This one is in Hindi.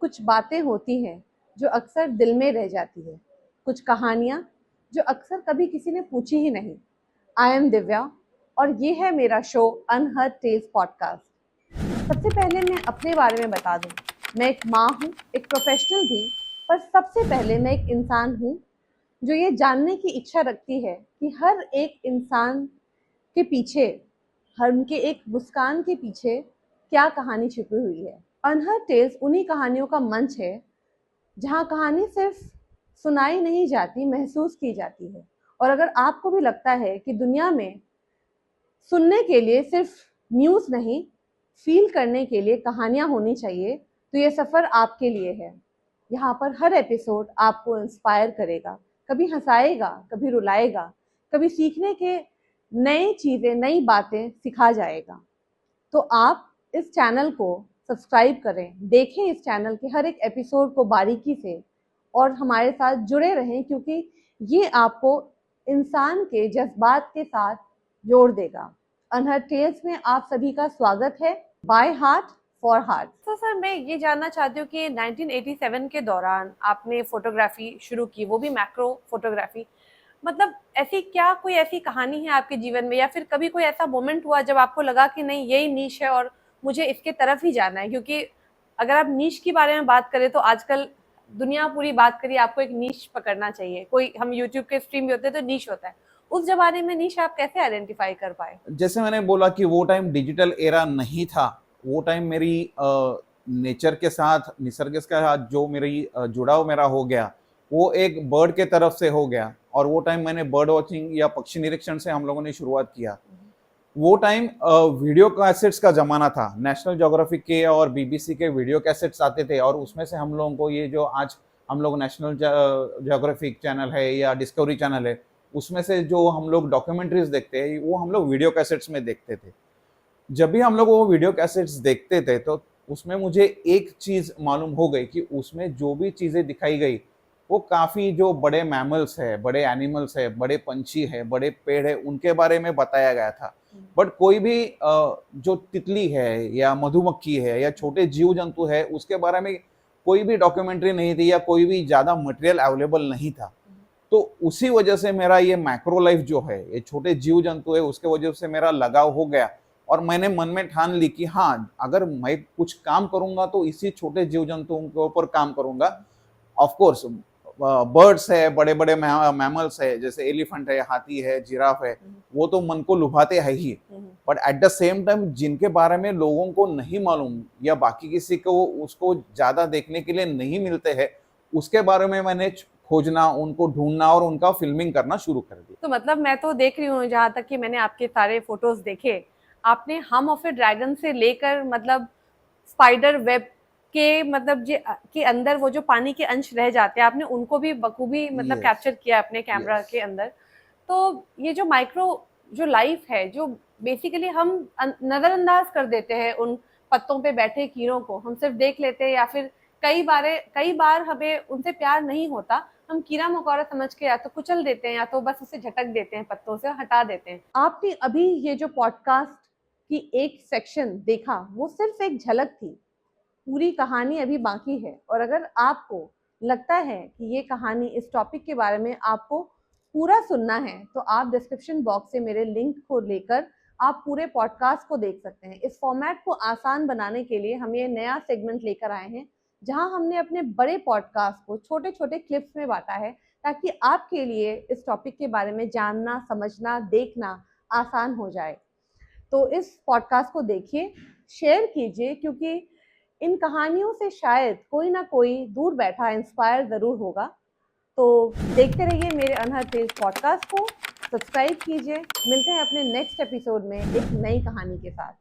कुछ बातें होती हैं जो अक्सर दिल में रह जाती है, कुछ कहानियाँ जो अक्सर कभी किसी ने पूछी ही नहीं। आई एम दिव्या और ये है मेरा शो अनहर्ड टेल्स पॉडकास्ट। सबसे पहले मैं अपने बारे में बता दूं, मैं एक माँ हूँ, एक प्रोफेशनल भी, पर सबसे पहले मैं एक इंसान हूँ जो ये जानने की इच्छा रखती है कि हर एक इंसान के पीछे, हर उनके एक मुस्कान के पीछे क्या कहानी छुपी हुई है। अनहर्ड टेल्स उन्हीं कहानियों का मंच है जहाँ कहानी सिर्फ सुनाई नहीं जाती, महसूस की जाती है। और अगर आपको भी लगता है कि दुनिया में सुनने के लिए सिर्फ न्यूज़ नहीं, फील करने के लिए कहानियाँ होनी चाहिए, तो ये सफ़र आपके लिए है। यहाँ पर हर एपिसोड आपको इंस्पायर करेगा, कभी हंसाएगा, कभी रुलाएगा, कभी सीखने के नई चीज़ें, नई बातें सिखा जाएगा। तो आप इस चैनल को सब्सक्राइब करें, देखें इस चैनल के हर एक एपिसोड को बारीकी से और हमारे साथ जुड़े रहें, क्योंकि ये आपको इंसान के जज्बात के साथ जोड़ देगा। अनहर्ड टेल्स में आप सभी का स्वागत है, बाय हार्ट फॉर हार्ट। तो सर, मैं ये जानना चाहती हूँ कि 1987 के दौरान आपने फोटोग्राफी शुरू की, वो भी मैक्रो फोटोग्राफी। मतलब ऐसी क्या कोई ऐसी कहानी है आपके जीवन में, या फिर कभी कोई ऐसा मोमेंट हुआ जब आपको लगा कि नहीं, यही नीश है और मुझे इसके तरफ ही जाना है? क्योंकि अगर आप नीश के बारे में बात करें तो आजकल दुनिया पूरी बात करिए, आपको एक नीश पकड़ना चाहिए। कोई हम यूट्यूब के स्ट्रीम भी होते हैं तो नीश होता है। उस जमाने में नीश आप कैसे आइडेंटिफाई कर पाए? जैसे मैंने बोला कि वो टाइम डिजिटल एरा नहीं था। वो टाइम मेरी नेचर के साथ, निसर्ग के साथ जो मेरी जुड़ाव मेरा हो गया, वो एक बर्ड के तरफ से हो गया। और वो टाइम मैंने बर्ड वॉचिंग या पक्षी निरीक्षण से हम लोगों ने शुरुआत किया। वो टाइम वीडियो कैसेट्स का जमाना था। नेशनल ज्योग्राफिक के और बीबीसी के वीडियो कैसेट्स आते थे, और उसमें से हम लोगों को ये जो आज हम लोग नेशनल ज्योग्राफिक चैनल है या डिस्कवरी चैनल है, उसमें से जो हम लोग डॉक्यूमेंट्रीज देखते हैं, वो हम लोग वीडियो कैसेट्स में देखते थे। जब भी हम लोग वो वीडियो कैसेट्स देखते थे तो उसमें मुझे एक चीज मालूम हो गई कि उसमें जो भी चीजें दिखाई गई वो काफी जो बड़े मैमल्स है, बड़े एनिमल्स है, बड़े पंछी है, बड़े पेड़ है, उनके बारे में बताया गया था। बट कोई भी जो तितली है या मधुमक्खी है या छोटे जीव जंतु है, उसके बारे में कोई भी डॉक्यूमेंट्री नहीं थी या कोई भी ज्यादा मटेरियल अवेलेबल नहीं था। तो उसी वजह से मेरा ये मैक्रो लाइफ जो है, ये छोटे जीव जंतु है, उसके वजह से मेरा लगाव हो गया। और मैंने मन में ठान ली कि हाँ, अगर मैं कुछ काम करूंगा तो इसी छोटे जीव जंतुओं के ऊपर काम करूंगा। ऑफ कोर्स बर्ड्स है, बड़े बड़े मैमल्स है, जैसे एलिफेंट है, हाथी है, जिराफ है, वो तो मन को लुभाते हैं ही। But at the same time जिनके बारे में लोगों को नहीं मालूम या बाकी किसी को उसको ज्यादा देखने के लिए नहीं मिलते हैं, उसके बारे में मैंने खोजना, उनको ढूंढना और उनका फिल्मिंग करना शुरू कर दिया। तो मतलब मैं तो देख रही हूँ, जहाँ तक कि मैंने आपके सारे फोटोज देखे, आपने हम ऑफ ए ड्रैगन से लेकर मतलब स्पाइडर वेब के मतलब के अंदर वो जो पानी के अंश रह जाते हैं, आपने उनको भी बखूबी मतलब कैप्चर किया अपने कैमरा के अंदर। तो ये जो माइक्रो जो लाइफ है, जो बेसिकली हम नजरअंदाज कर देते हैं उन पत्तों पे बैठे कीड़ों को, हम सिर्फ देख लेते हैं, या फिर कई बार हमें उनसे प्यार नहीं होता, हम कीड़ा मकोड़ा समझ के या तो कुचल देते हैं या तो बस उसे झटक देते हैं, पत्तों से हटा देते हैं। आपने अभी ये जो पॉडकास्ट की एक सेक्शन देखा, वो सिर्फ एक झलक थी, पूरी कहानी अभी बाकी है। और अगर आपको लगता है कि ये कहानी, इस टॉपिक के बारे में आपको पूरा सुनना है, तो आप डिस्क्रिप्शन बॉक्स से मेरे लिंक को लेकर आप पूरे पॉडकास्ट को देख सकते हैं। इस फॉर्मेट को आसान बनाने के लिए हम ये नया सेगमेंट लेकर आए हैं, जहां हमने अपने बड़े पॉडकास्ट को छोटे छोटे क्लिप्स में बांटा है, ताकि आपके लिए इस टॉपिक के बारे में जानना, समझना, देखना आसान हो जाए। तो इस पॉडकास्ट को देखिए, शेयर कीजिए, क्योंकि इन कहानियों से शायद कोई ना कोई दूर बैठा इंस्पायर ज़रूर होगा। तो देखते रहिए मेरे अनहर्ड टेल्स पॉडकास्ट को, सब्सक्राइब कीजिए। मिलते हैं अपने नेक्स्ट एपिसोड में एक नई कहानी के साथ।